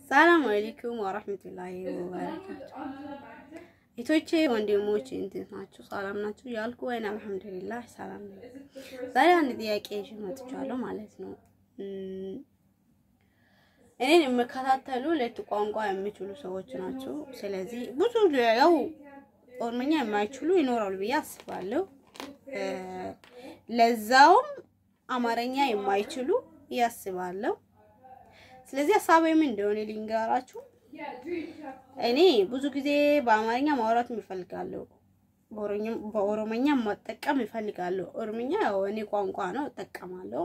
السلام عليكم ورحمة الله وبركاته. ኢቶቼ ወንድሞቼ እንዴት ናችሁ? ሰላም ናችሁ? ያልኩ ወይና አልহামዱሊላህ ሰላም ነኝ። ዛሬ አንድ ጥያቄ ይዤ መጥቻለሁ ማለት ነው። እኔን የምከታተሉ ለቱ ቋንቋ የሚችሉ ሰዎች ናቸው። ስለዚህ ብዙ ያው ኦሮምኛ የማይችሉ ይኖራሉ ብዬ አስባለሁ። ለዛውም አማርኛ የማይችሉ ያስባለሁ። ስለዚህ ሐሳቤ ምን እንደሆነ ልንገራችሁ። እኔ ብዙ ጊዜ በአማርኛ ማውራት እፈልጋለሁ። በኦሮምኛ መጠቀም እፈልጋለሁ። ኦሮምኛ ያው እኔ ቋንቋ ነው እጠቀማለሁ።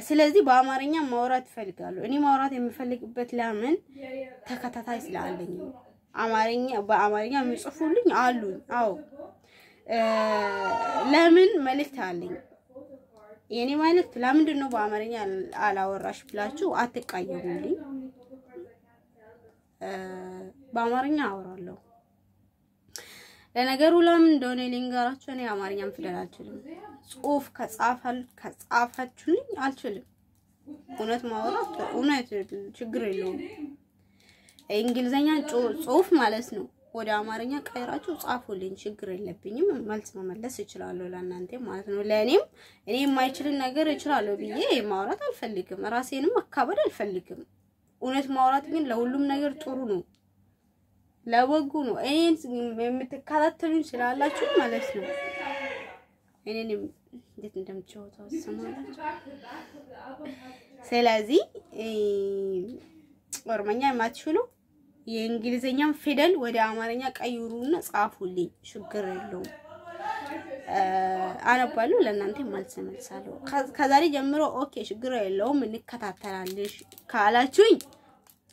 ስለዚህ በአማርኛ ማውራት እፈልጋለሁ። እኔ ማውራት የምፈልግበት ለምን ተከታታይ ስላለኝ አማርኛ በአማርኛ የሚጽፉልኝ አሉኝ። አዎ ለምን መልእክት አለኝ። የኔ መልእክት ለምንድን ነው በአማርኛ አላወራሽ ብላችሁ አትቀየሙልኝ። በአማርኛ አወራለሁ። ለነገሩ ለምን እንደሆነ ልንገራችሁ። እኔ አማርኛም ፊደል አልችልም። ጽሁፍ ከጻፋችሁልኝ አልችልም። እውነት ማውራት እውነት ችግር የለውም። እንግሊዘኛ ጽሁፍ ማለት ነው ወደ አማርኛ ቀይራችሁ ጻፉልኝ ችግር የለብኝም። መልስ መመለስ እችላለሁ ለእናንተ ማለት ነው። ለኔም እኔ የማይችል ነገር እችላለሁ ብዬ ማውራት አልፈልግም። ራሴንም አካበድ አልፈልግም። እውነት ማውራት ግን ለሁሉም ነገር ጥሩ ነው። ለወጉ ነው። እኔን የምትከታተሉኝ ስላላችሁ ማለት ነው። እኔንም እንዴት እንደምትጫወተው ሰማላችሁ። ስለዚህ ኦሮምኛ የማትችሉ የእንግሊዘኛም ፊደል ወደ አማርኛ ቀይሩና ጻፉልኝ ችግር የለውም። አነባለሁ ለእናንተ መልሳለሁ። ከዛሬ ጀምሮ ኦኬ ችግር የለውም እንከታተላልሽ ካላችሁኝ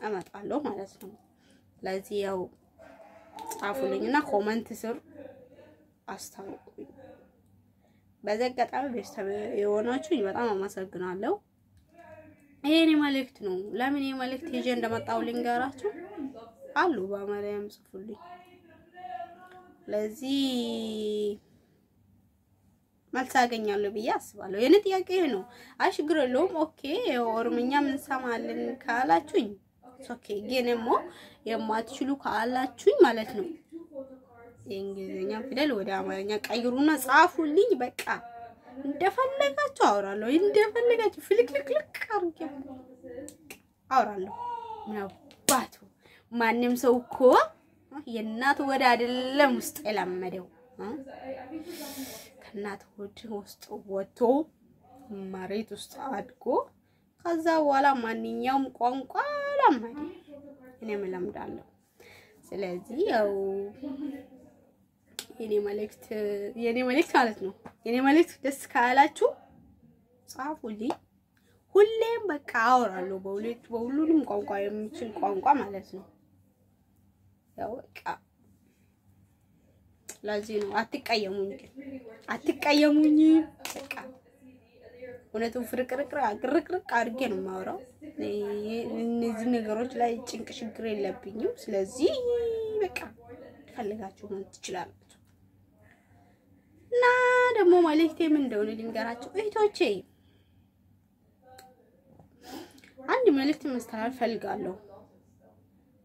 አመጣለሁ ማለት ነው። ለዚህ ያው ጻፉልኝና ኮሜንት ስር አስታውቁኝ። በዘቀጣው ቤተሰብ የሆናችሁኝ በጣም አመሰግናለሁ። ይሄኔ መልእክት ነው። ለምን ይሄ መልእክት ይዤ እንደመጣው ልንገራችሁ። አሉ በአማርኛም ጽፉልኝ። ለዚህ መልስ አገኛለሁ ብዬ አስባለሁ። የኔ ጥያቄ ነው። አይ ችግር የለውም ኦኬ ኦሮምኛ ምን ሰማልን ካላችሁኝ ኦኬ። ገነሞ የማትችሉ ካላችሁኝ ማለት ነው የእንግሊዘኛ ፊደል ወደ አማርኛ ቀይሩና ጻፉልኝ። በቃ እንደፈለጋችሁ አወራለሁ። እንደፈለጋችሁ ፍልክልክ አርጌ አወራለሁ። ምናባቱ ማንንም ሰው እኮ የእናት ወደ አይደለም ውስጥ የለመደው ከእናት ወደ ውስጥ ወጥቶ መሬት ውስጥ አድጎ ከዛ በኋላ ማንኛውም ቋንቋ ለማደ እኔም ለምዳለሁ። ስለዚህ ያው የኔ መልእክት ማለት ነው። የኔ መልእክት ደስ ካላችሁ ጻፉልኝ። ሁሌም በቃ አወራለሁ በሁሉንም ቋንቋ የምችል ቋንቋ ማለት ነው። ያው በቃ ለዚህ ነው አትቀየሙኝ። በቃ እውነቱን ፍርቅርቅ አድርጌ ነው የማወራው። እነዚህ ነገሮች ላይ ጭንቅ ችግር የለብኝም። ስለዚህ በቃ ፈልጋችሁ ነው ትችላላችሁ። እና ደግሞ መልእክቴ ምን እንደሆነ ልንገራችሁ እህቶቼ። አንድ መልእክት ማስተላለፍ ፈልጋለሁ።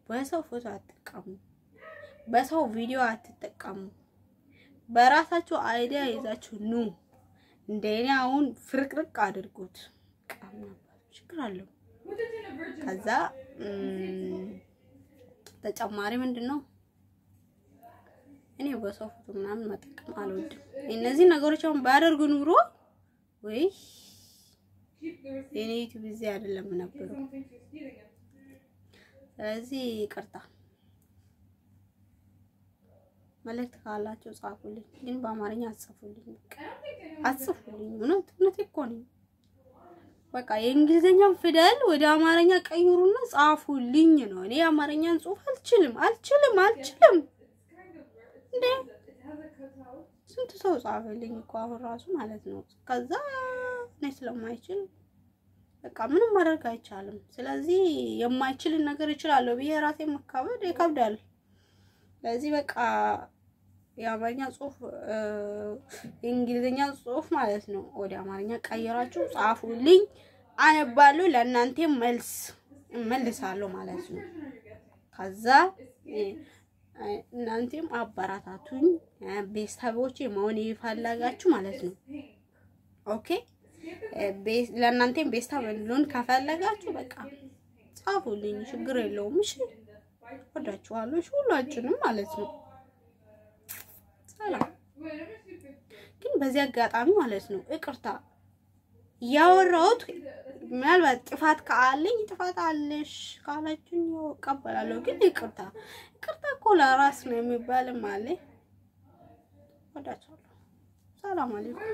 በሰው ፎቶ አትጠቀሙ። በሰው ቪዲዮ አትጠቀሙ። በራሳችሁ አይዲያ ይዛችሁ ኑ። እንደኔ አሁን ፍርቅርቅ አድርጉት። ቃም ችግር አለው። ከዛ ተጨማሪ ምንድነው እኔ በሰው ፎቶ ምናምን መጠቀም አልወድም። እነዚህ ነገሮች አሁን ባደርጉ ኑሮ ወይ እኔ ዩቲዩብ እዚህ አይደለም ነበር። ስለዚህ ይቅርታ መልእክት ካላችሁ ጻፉልኝ። ግን በአማርኛ አጽፉልኝ። እውነት እኮ ነው። በቃ የእንግሊዘኛን ፊደል ወደ አማርኛ ቀይሩና ጻፉልኝ ነው። እኔ አማርኛን ጽሁፍ አልችልም። እንዴ ስንት ሰው ጻፈልኝ እኮ አሁን ራሱ ማለት ነው። ከዛ እኔ ስለማይችል በቃ ምንም ማድረግ አይቻልም። ስለዚህ የማይችል ነገር ይችላል ብዬ ራሴ መካበድ ይከብዳል። ስለዚህ በቃ የአማርኛ ጽሁፍ እንግሊዘኛ ጽሁፍ ማለት ነው ወደ አማርኛ ቀይራችሁ ጻፉልኝ። አነባለሁ ለእናንተ መልስ መልሳለሁ ማለት ነው ከዛ እናንተም አባራታቱኝ ቤተሰቦቼ መሆን ይፈልጋችሁ ማለት ነው ኦኬ ለእናንተም ቤተሰብ እንደሆን ከፈለጋችሁ በቃ ጻፉልኝ ችግር የለውም እሺ ወዳችኋለሁ ሁላችንም ማለት ነው ሰላም ግን በዚህ አጋጣሚ ማለት ነው ይቅርታ ያወራሁት ምናልባት ጥፋት ካለኝ ጥፋት አለሽ ካላችሁኝ እቀበላለሁ ግን ይቅርታ እኮ ለራስ ነው የሚባል ማለት ወዳችኋለሁ ሰላም አለይኩም